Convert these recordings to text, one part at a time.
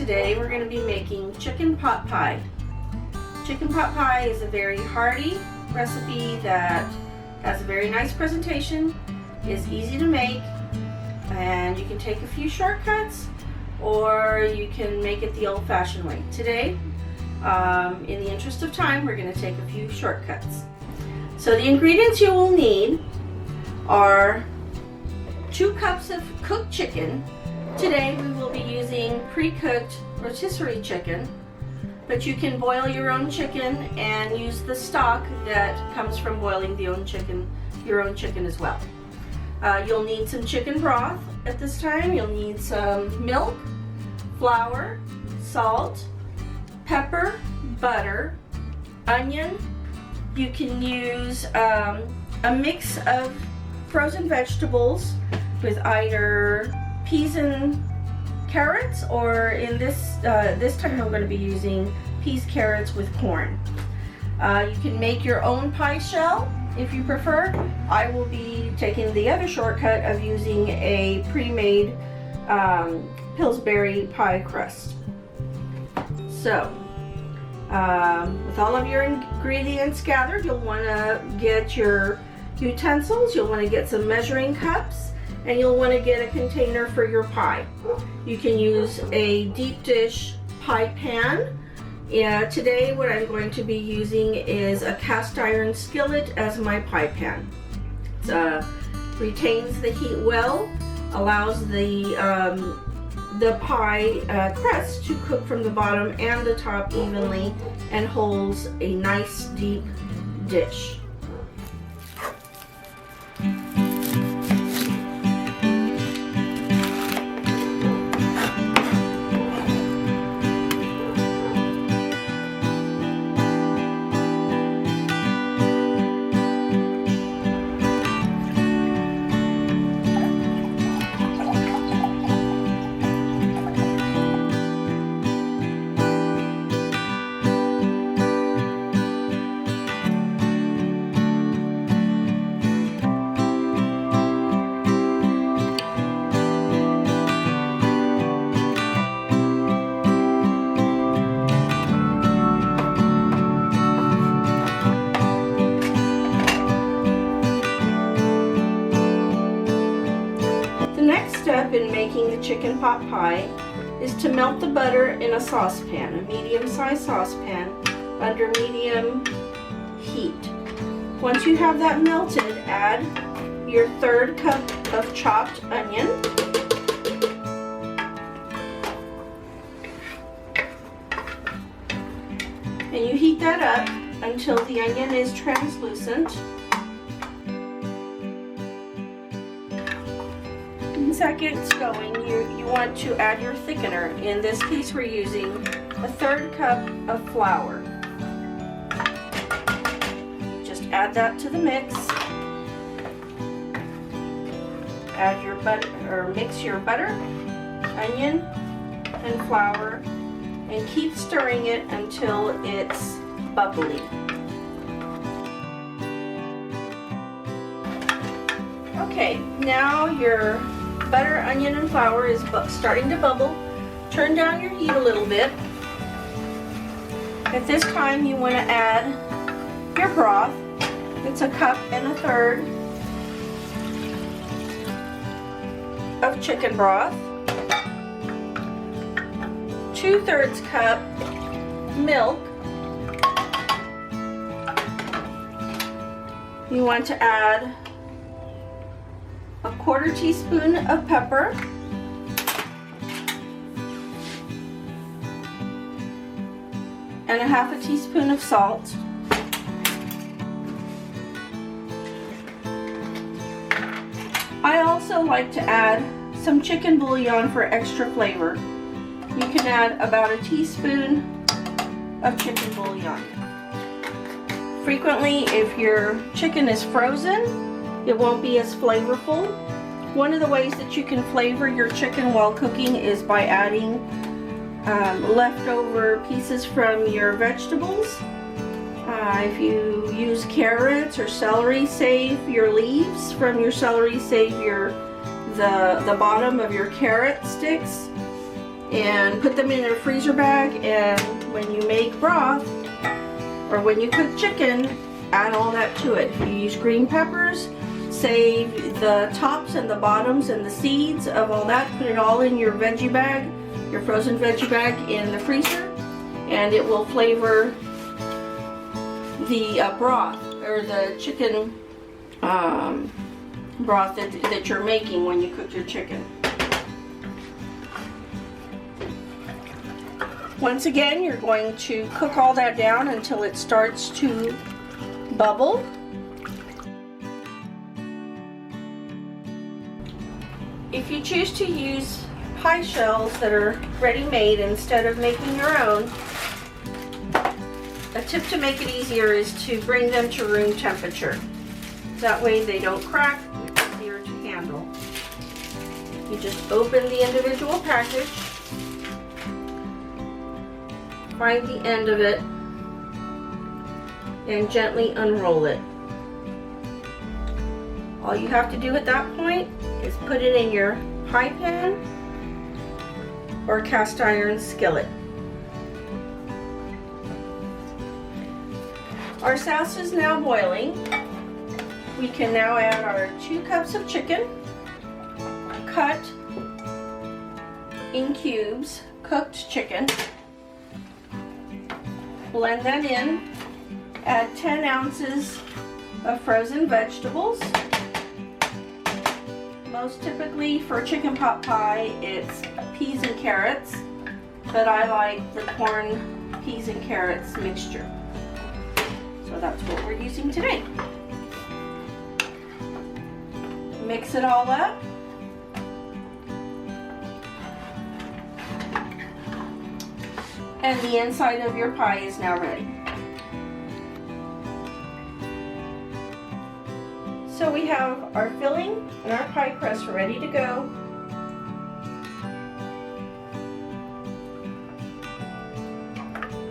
Today we're going to be making chicken pot pie. Chicken pot pie is a very hearty recipe that has a very nice presentation, is easy to make, and you can take a few shortcuts or you can make it the old-fashioned way. Today, in the interest of time, we're going to take a few shortcuts. So the ingredients you will need are 2 cups of cooked chicken. Today we will be using pre-cooked rotisserie chicken, but you can boil your own chicken and use the stock that comes from boiling your own chicken as well. You'll need some chicken broth at this time. You'll need some milk, flour, salt, pepper, butter, onion. You can use a mix of frozen vegetables with either peas and carrots, or in this time I'm going to be using peas, carrots with corn. You can make your own pie shell if you prefer. I will be taking the other shortcut of using a pre-made Pillsbury pie crust. So with all of your ingredients gathered, you'll want to get your utensils. You'll want to get some measuring cups, and you'll want to get a container for your pie. You can use a deep dish pie pan. Today what I'm going to be using is a cast iron skillet as my pie pan. It retains the heat well, allows the pie crust to cook from the bottom and the top evenly, and holds a nice deep dish. Step in making the chicken pot pie is to melt the butter in a saucepan, a medium-sized saucepan, under medium heat. Once you have that melted, add your 1/3 cup of chopped onion, and you heat that up until the onion is translucent. Seconds going, you want to add your thickener. In this case we're using a 1/3 cup of flour. Just add that to the mix. Add your butter, or mix your butter, onion, and flour, and keep stirring it until it's bubbly. Okay, now your butter, onion, and flour is starting to bubble. Turn down your heat a little bit. At this time you want to add your broth. It's 1 1/3 cups of chicken broth, 2/3 cup milk. You want to add a 1/4 teaspoon of pepper, and 1/2 teaspoon of salt. I also like to add some chicken bouillon for extra flavor. You can add about a teaspoon of chicken bouillon. Frequently, if your chicken is frozen, it won't be as flavorful. One of the ways that you can flavor your chicken while cooking is by adding leftover pieces from your vegetables. If you use carrots or celery, save your leaves from your celery, save the bottom of your carrot sticks. and put them in a freezer bag, and when you make broth or when you cook chicken, add all that to it. If you use green peppers, save the tops and the bottoms and the seeds of all that, put it all in your veggie bag, your frozen veggie bag in the freezer, and it will flavor the broth or the chicken broth that you're making when you cook your chicken. Once again, you're going to cook all that down until it starts to bubble. If you choose to use pie shells that are ready-made instead of making your own, a tip to make it easier is to bring them to room temperature. That way they don't crack, it's easier to handle. You just open the individual package, find the end of it, and gently unroll it. All you have to do at that point is put it in your pie pan or cast iron skillet. Our sauce is now boiling. We can now add our 2 cups of chicken, cut in cubes, cooked chicken. Blend that in. Add 10 ounces of frozen vegetables. Most typically for chicken pot pie, it's peas and carrots, but I like the corn, peas and carrots mixture. So that's what we're using today. Mix it all up. And the inside of your pie is now ready. So we have our filling and our pie crust ready to go.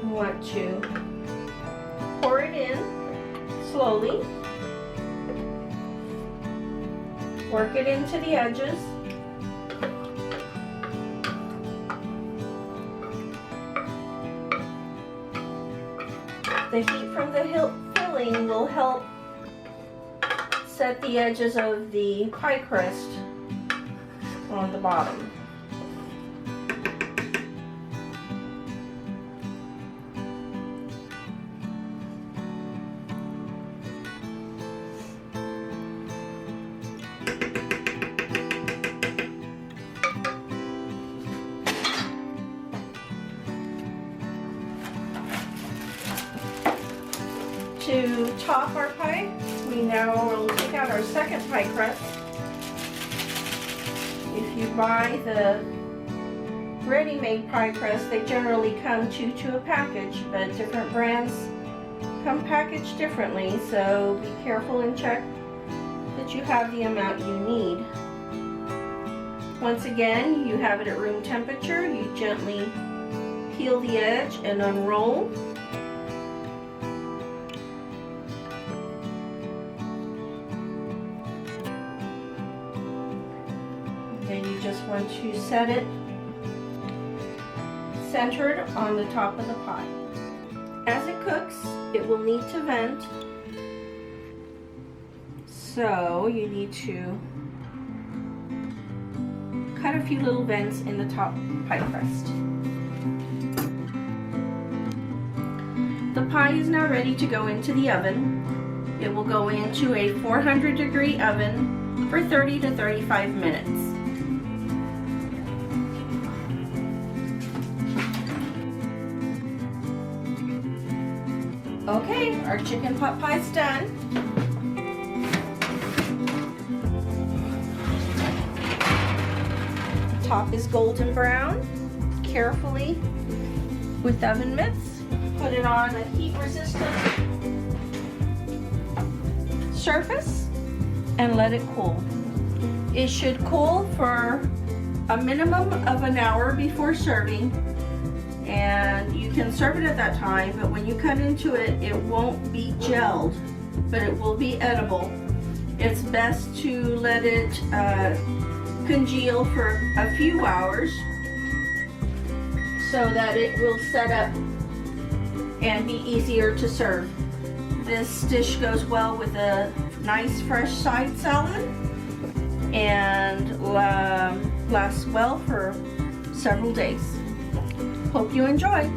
You want to pour it in slowly. Work it into the edges. The heat from the filling will help set the edges of the pie crust on the bottom. To top our pie, we now will take out our second pie crust. If you buy the ready-made pie crust, they generally come two to a package, but different brands come packaged differently, so be careful and check that you have the amount you need. Once again, you have it at room temperature. You gently peel the edge and unroll. Then you just want to set it centered on the top of the pie. As it cooks, it will need to vent, so you need to cut a few little vents in the top pie crust. The pie is now ready to go into the oven. It will go into a 400-degree oven for 30 to 35 minutes. Okay, our chicken pot pie is done. The top is golden brown. Carefully, with oven mitts, put it on a heat-resistant surface and let it cool. It should cool for a minimum of an hour before serving, and you can serve it at that time, but when you cut into it, it won't be gelled, but it will be edible. It's best to let it congeal for a few hours so that it will set up and be easier to serve. This dish goes well with a nice fresh side salad and lasts well for several days. Hope you enjoy.